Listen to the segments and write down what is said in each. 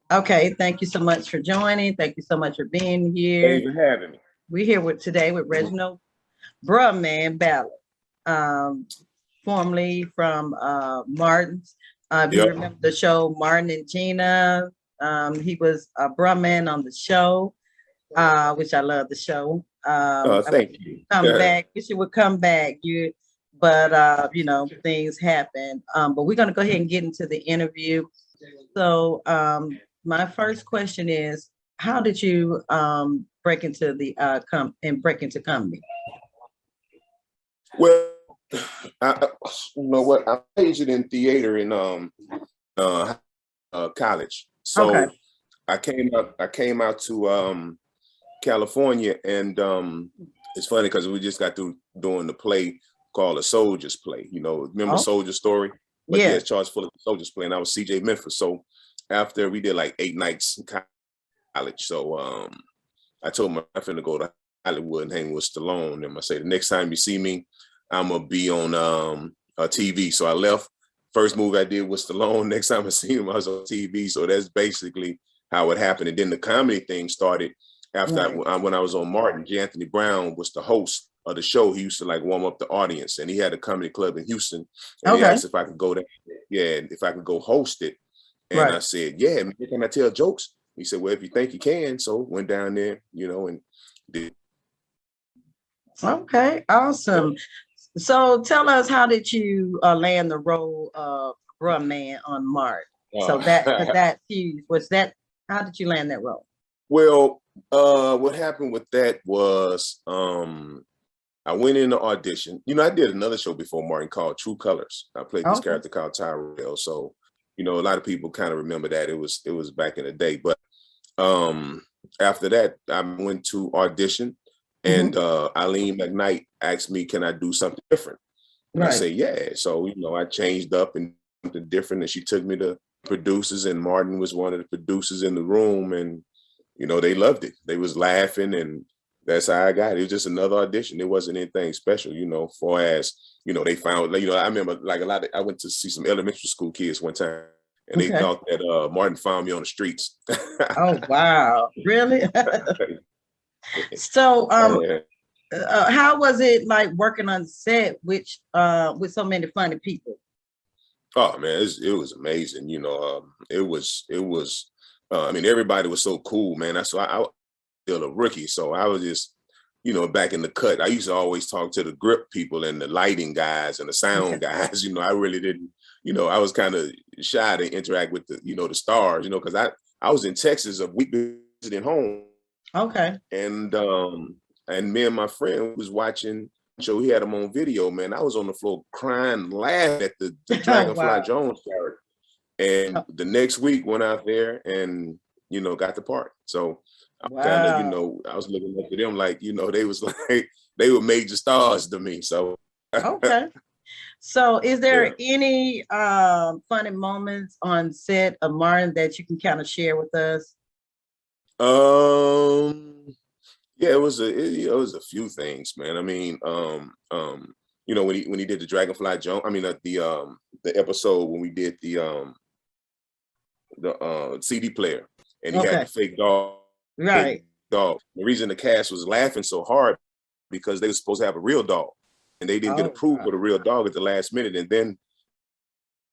Okay, thank you so much for joining. Thank you so much for being here. Thanks for having me. We're here today with Reginald Bruh Man Ballard, um, formerly from Martin's. If you Yep. remember the show Martin and Gina, he was a Bruh Man on the show, which I love the show. I wish Thank you you. would come back. Wish you would come back. But things happen. But we're gonna go ahead and get into the interview. So my first question is, how did you break into the break into comedy? Well, you know what? I majored in theater in uh, college. Okay. So I came out to California, and it's funny because we just got through doing the play called A Soldier's Play. You know, remember Oh, Soldier Story? But yeah, yeah. it's Charles Fuller Soldier's Play, and I was CJ Memphis. So after we did like 8 nights in college, so I told my friend to go to Hollywood and hang with Stallone. And I say, the next time you see me, I'm gonna be on TV. So I left. First movie I did was Stallone. Next time I see him, I was on TV. So that's basically how it happened. And then the comedy thing started after Right. when I was on Martin. J. Anthony Brown was the host of the show. He used to like warm up the audience, and he had a comedy club in Houston. And he Okay. asked if I could go there, yeah, if I could go host it. And I Right. said, yeah, man, can I tell jokes? He said, well, if you think you can. So went down there, and did. Okay. Awesome. So tell us, how did you land the role of Bruh Man on Mark? So that, because Uh, that's huge. Was that, how did you land that role? well, what happened with that was I went in the audition. I did another show before Martin called True Colors. I played this Okay. character called Tyrell. So, a lot of people kind of remember that. It was back in the day. But um after that, I went to audition, Hmm. and Eileen McKnight asked me, can I do something different? And I Right. say, yeah. So, I changed up and something different, and she took me to producers, and Martin was one of the producers in the room, and they loved it. They was laughing, and that's how I got it. It was just another audition. It wasn't anything special, far as, they found, I remember like I went to see some elementary school kids one time, and they Okay. thought that Martin found me on the streets. Oh, wow. Really? So, Yeah. how was it like working on set, which with so many funny people? Oh man, it was amazing. I mean, everybody was so cool, man. That's why I was still a rookie. So I was just, back in the cut. I used to always talk to the grip people and the lighting guys and the Okay. sound guys. I really didn't, I was kind of shy to interact with the stars, because I was in Texas a week visiting home, Okay. and me and my friend was watching. So he had him on video, man. I was on the floor crying, laughing at the Oh, Dragonfly wow. Jones character. And Oh, the next week went out there and got the part. So I kind of wow. I was looking up to them like they was like they were major stars to me. So Okay. So, is there yeah. any funny moments on set of Martin that you can kind of share with us? Um yeah, it was a few things, man. I mean, when he did the Dragonfly Jones, I mean the episode when we did the CD player, and he had the Okay. fake Right. dog. The reason the cast was laughing so hard because they were supposed to have a real dog, and they didn't get Oh, approved wow. for the real dog at the last minute, and then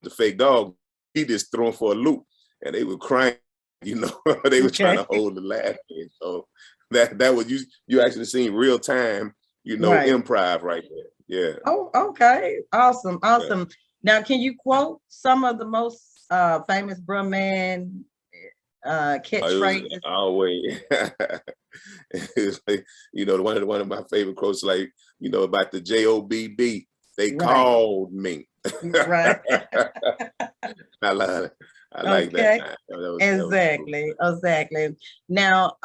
the fake dog, he just threw him for a loop, and they were crying. They were trying to Okay. hold the laugh in. So that was you actually seen real time, Right. improv right there. Yeah. Oh, okay. Awesome. Yeah. Awesome. Now, can you quote some of the most famous Bruh Man It was catchphrases? always it was like, one of my favorite quotes, like, about the JOBB. They Right. called me. Right. I like I like that. Okay. That was cool. Exactly. Exactly. Now,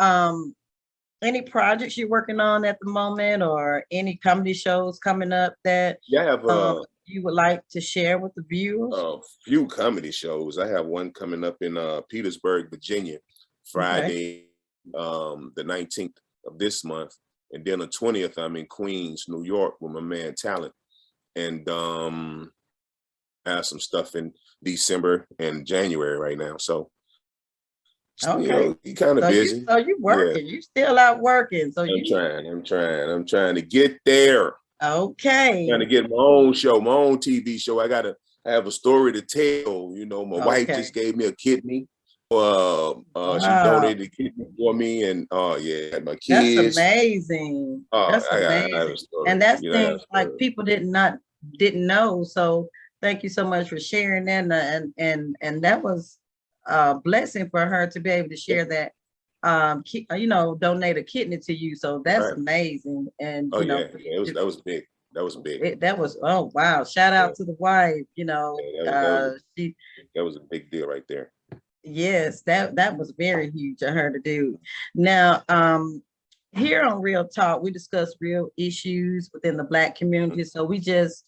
any projects you're working on at the moment, or any comedy shows coming up that Yeah, I have you would like to share with the viewers? a few comedy shows. I have one coming up in Petersburg, Virginia, Okay. Friday, the 19th of this month, and then the 20th, I'm in Queens, New York, with my man Talent, and I have some stuff in December and January right now. So Okay. He kind of So busy. you working. You still out working. So I'm trying to get there. Okay. Trying to get my own show, my own TV show. I have a story to tell. My wife just gave me a kidney. Wow. She donated a kidney for me, and my kids. That's amazing. That's amazing. I have a story. And that's things like people didn't know. So thank you so much for sharing that. And that was a blessing for her to be able to share that. Donate a kidney to you. So that's amazing. And that was big. That was big. Oh wow. Shout out to the wife, that was a big deal right there. Yes, that was very huge of her to do. Now, here on Real Talk, we discuss real issues within the Black community. So we just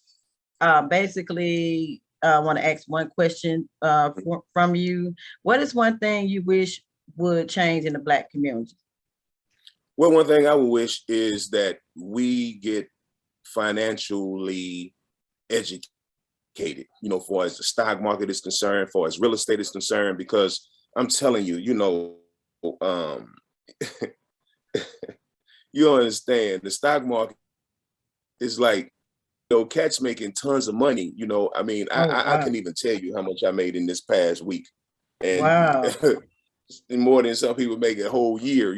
basically want to ask one question from you. What is one thing you wish would change in the Black community? Well, one thing I would wish is that we get financially educated, far as the stock market is concerned, far as real estate is concerned, because I'm telling you, you understand, the stock market is like, cats making tons of money. I couldn't even tell you how much I made in this past week. And wow. More than some people make a whole year,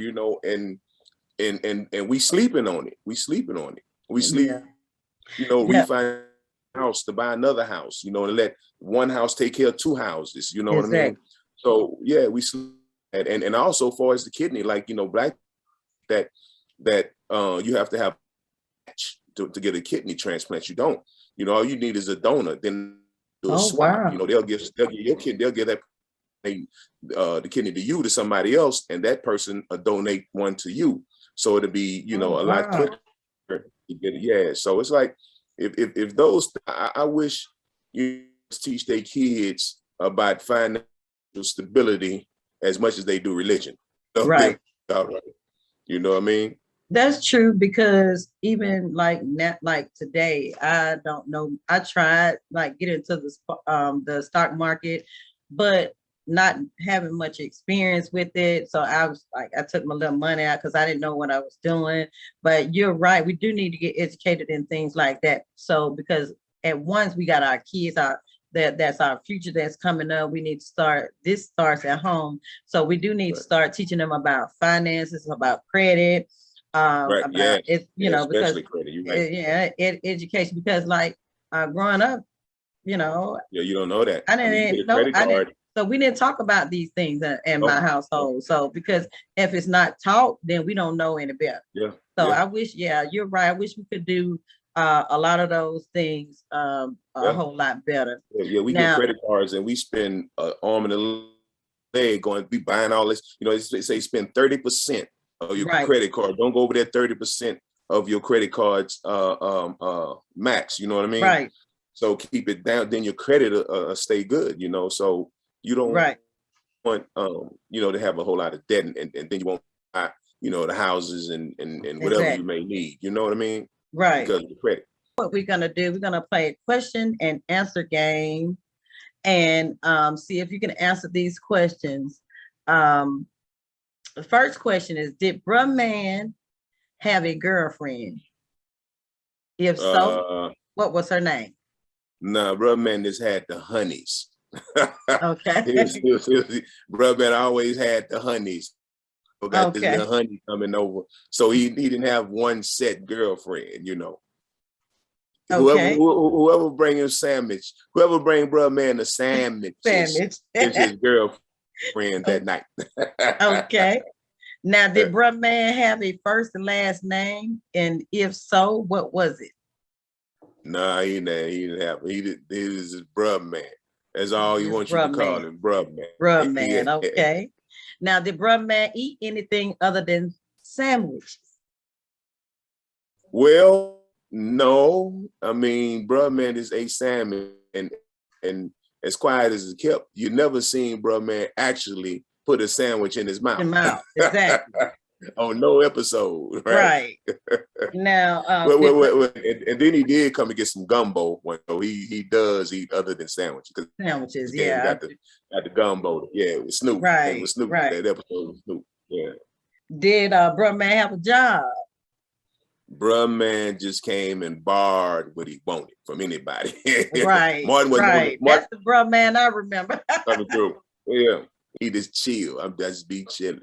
and we sleeping on it. We sleep, refinance house to buy another house, and let one house take care of two houses, what I mean? So yeah, we sleep. And also far as the kidney, like, Black that you have to have to get a kidney transplant. You don't, all you need is a donor, then do a swap. Wow. They'll give your kid, they'll give that the kidney to you, to somebody else, and that person donate one to you. So it'll be, a lot quicker to get it. Yeah. So it's like, if those, I wish you teach their kids about financial stability as much as they do religion. Right. You know what I mean? That's true, because even like today, I don't know. I tried get into the stock market, but not having much experience with it. So I was like, I took my little money out because I didn't know what I was doing. But you're right. We do need to get educated in things like that. So because at once we got our kids, that's our future that's coming up. We need to start. This starts at home. So we do need to start teaching them about finances, about credit. Right. About it, because credit. Education, because growing up, you don't know that. I didn't know. So we didn't talk about these things in my household. So because if it's not taught, then we don't know any better. Yeah. So I wish, you're right. I wish we could do a lot of those things a whole lot better. Yeah, we get credit cards and we spend an arm and a leg going to be buying all this. They say spend 30% of your credit card. Don't go over that 30% of your credit cards max. You know what I mean? Right. So keep it down. Then your credit stay good. So you don't want to have a whole lot of debt, and then you won't buy the houses and whatever you may need. You know what I mean? Right. Because of the credit. What we're gonna do, we're gonna play a question and answer game, and see if you can answer these questions. The first question is: did Bruh Man have a girlfriend? If so, what was her name? Nah, Bruh Man just had the honeys. Okay. Bruh Man always had the honeys. Got this little honey coming over. So he didn't have one set girlfriend, Okay. Whoever bring him sandwich, whoever bring Bruh Man a sandwich is his girlfriend that night. Okay. Now, did Bruh Man have a first and last name? And if so, what was it? Nah, he didn't have it. He was just Bruh Man. That's all you want you to call him, Bruh Man. Bruh Man, okay. Now, did Bruh Man eat anything other than sandwiches? Well, no. I mean, Bruh Man just ate salmon, and as quiet as it kept, you never seen Bruh Man actually put a sandwich in his mouth. Exactly. on no episode, right? Right. Now, And then he did come and get some gumbo. So he does eat other than sandwiches. Because sandwiches, again, yeah. got the gumbo. Yeah, with Snoop. And with Right, Snoop, right. that episode with Snoop. Yeah. Did Bruh Man have a job? Bruh Man just came and borrowed what he wanted from anybody. Right, Martin wasn't right. Martin That's the Bruh Man I remember. coming through. Yeah. He just chill. I'm just be chilling.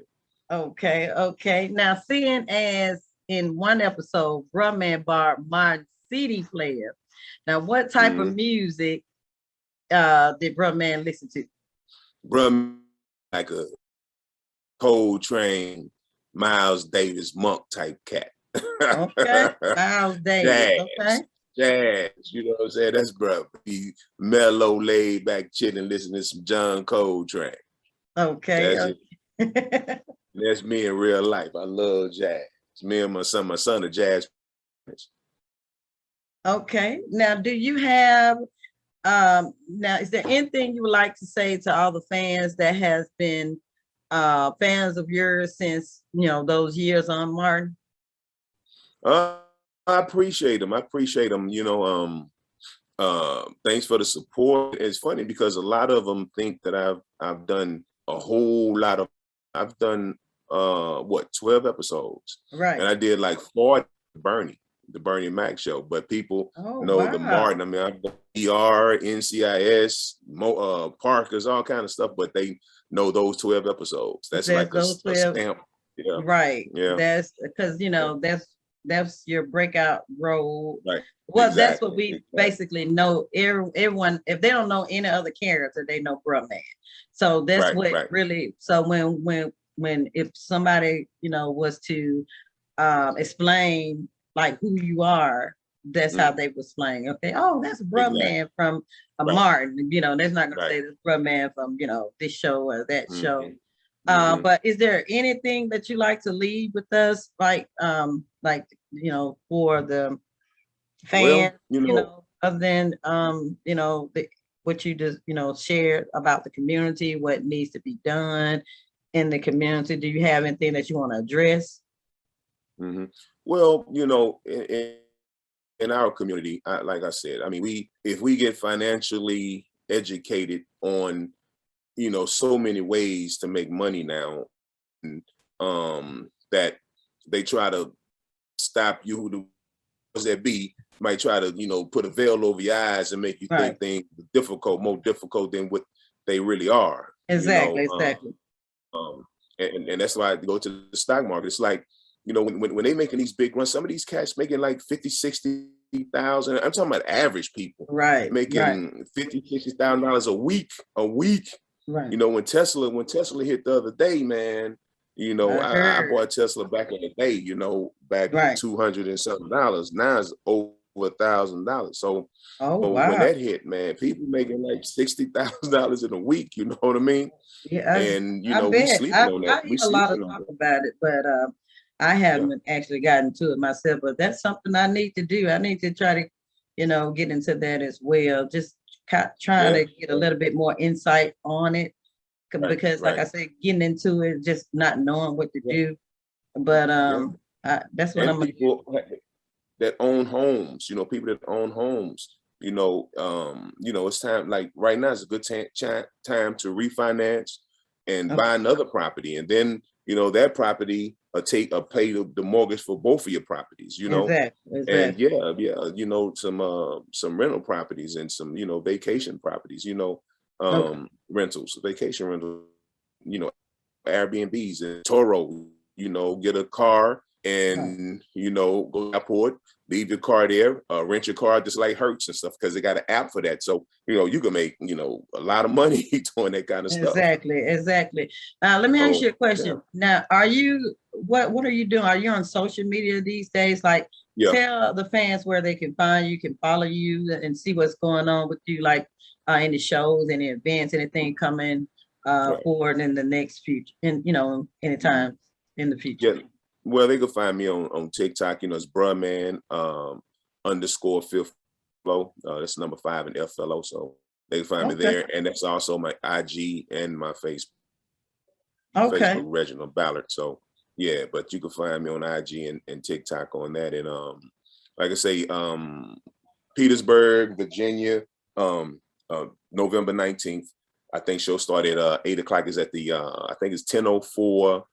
Okay, okay. Now, seeing as in one episode, Bruh Man borrowed my CD player. Now, what type of music did Bruh Man listen to? Bruh, like a Coltrane, Miles Davis, Monk type cat. Okay, Miles Davis. Okay, jazz. You know what I'm saying? That's Bruh. He mellow, laid back, chilling, listening to some John Coltrane. okay. That's it. That's me in real life. I love jazz. It's me and my son. My son, a jazz. Okay. Now, do you have now is there anything you would like to say to all the fans that has been fans of yours since those years on Martin? I appreciate them. I appreciate them. Thanks for the support. It's funny because a lot of them think that I've done a whole lot of. I've done 12 episodes, right? And I did like 40 the Bernie Mac show. But people know the Martin. I mean, I've done ER, NCIS, Parkers, all kind of stuff. But they know those 12 episodes. That's like a stamp. Yeah. Right. Yeah. That's because that's your breakout role. Right. Well, exactly. That's what we basically know. Everyone, if they don't know any other character, they know Bruh Man. So that's really. So when if somebody was to explain like who you are, that's how they was explain. Okay, oh, that's Bruh Man from Martin. They're not gonna say this Bruh Man from this show or that show. But is there anything that you like to leave with us, like for the fans, other than what you just shared about the community, what needs to be done in the community? Do you have anything that you want to address? Well, in our community, like I said, I mean, if we get financially educated on so many ways to make money now, that they try to stop you, who that be, might try to put a veil over your eyes and make you think things more difficult than what they really are. Exactly. And that's why I go to the stock market. It's like, when they making these big runs, some of these cats making like 50, 60,000. I'm talking about average people, making $50,000, $60,000 a week. Right. When Tesla hit the other day, man, I bought Tesla back in the day, back $200 and something. Now it's over $1,000. So when that hit, man, people making like $60,000 in a week. You know what I mean? Yeah, and we sleeping on that. I hear a lot of talk about it, but I haven't actually gotten to it myself. But that's something I need to do. I need to try to, get into that as well. Just trying to get a little bit more insight on it, because like I said, getting into it, just not knowing what to do. But that's what I'm people that own homes, people that own homes, it's time, like right now is a good time to refinance and buy another property, and then that property pay the mortgage for both of your properties. Exactly. And some rental properties and some vacation properties, rentals, vacation rentals, Airbnbs and Toro, get a car and go to the airport, leave your car there, rent your car just like Hertz and stuff, because they got an app for that. So you can make a lot of money doing that kind of stuff. Exactly. Let me ask you a question. Now, are you what are you doing? Are you on social media these days? Like, tell the fans where they can find you, can follow you, and see what's going on with you, like any shows, any events, anything coming forward in the next future, and anytime in the future. Yeah. Well, they can find me on TikTok. It's Bruh Man _5th flow. That's number 5 in FLO. So they can find me there, and that's also my IG and my Facebook. Okay. Facebook, Reginald Ballard. So Yeah, but you can find me on IG and TikTok on that. And like I say, Petersburg, Virginia, November 19th. I think show started 8 o'clock. Is at the I think it's 1004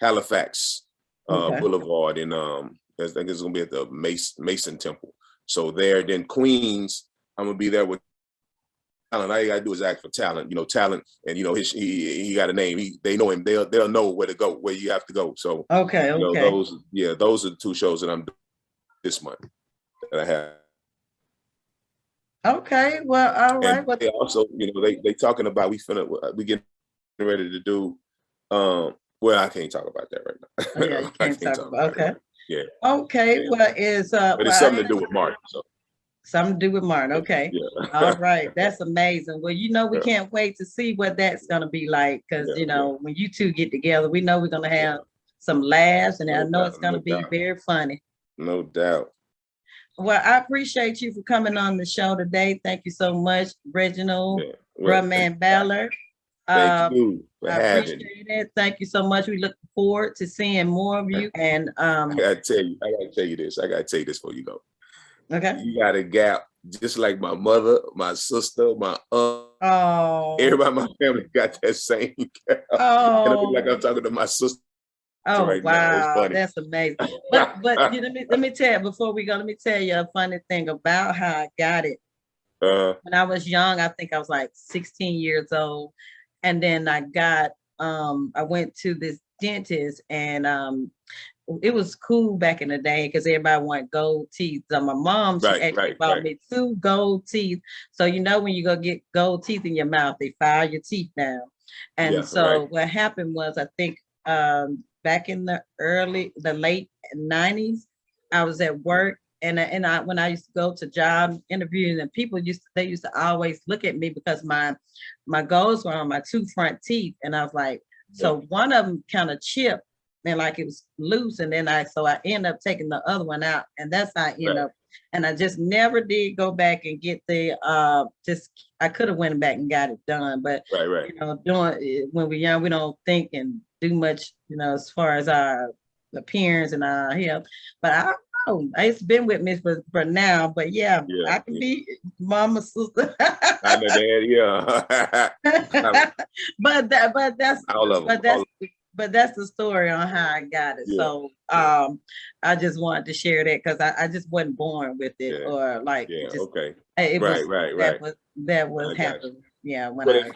Halifax Boulevard, and I think it's gonna be at the Mason Temple. So there, then Queens, I'm gonna be there with talent. All you gotta do is ask for talent, talent, and he got a name. They know him. They'll know where to go, where you have to go. So those are the 2 shows that I'm doing this month that I have. Okay, well, all right. And they also, they talking about we getting ready to do. Well, I can't talk about that right now. Yeah, you can't talk about. Okay. Yeah. Okay. Yeah. Well, it's but it's something to do with Martin. So. Something to do with Martin. Okay. Yeah. All right. That's amazing. Well, we can't wait to see what that's gonna be like, because when you two get together, we know we're gonna have some laughs, and I know it's gonna be very funny. No doubt. Well, I appreciate you for coming on the show today. Thank you so much, Reginald, Brotman Ballard. Thank you for having me. I appreciate it. Thank you so much. We look forward to seeing more of you. And I gotta tell you this. I gotta tell you this before you go. Okay. You got a gap, just like my mother, my sister, my aunt. Oh. Everybody in my family got that same gap. Oh. And I feel like I'm talking to my sister. Oh, right wow, that's amazing. But let me tell you, before we go, let me tell you a funny thing about how I got it. When I was young, I think I was like 16 years old. And then I went to this dentist, and it was cool back in the day because everybody wanted gold teeth. So my mom, she actually bought me 2 gold teeth. So when you go get gold teeth in your mouth, they file your teeth down. And what happened was, I think back in the late 90s, I was at work, and when I used to go to job interviews, and people used to always look at me because my goals were on my 2 front teeth, and I was like, so one of them kind of chipped, and like it was loose, and then I ended up taking the other one out, and that's how I ended up. And I just never did go back and get the I could have went back and got it done, but doing when we're young, we don't think and do much, as far as our appearance and our health. But I don't know. It's been with me for now, but I can be mama's sister. I know that, but that's the story on how I got it. So I just wanted to share that because I just wasn't born with it, or like that was happening. Yeah, when that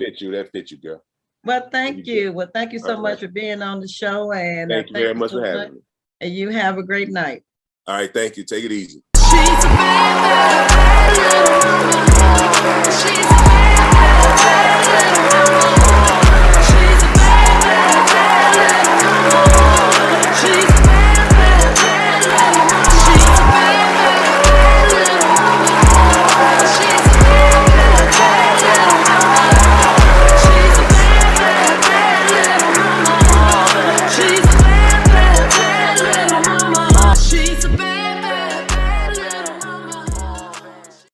fit you, girl. Well, thank you. Well, thank you so much for being on the show, and thank you very much for having me. And you have a great night. All right, thank you. Take it easy.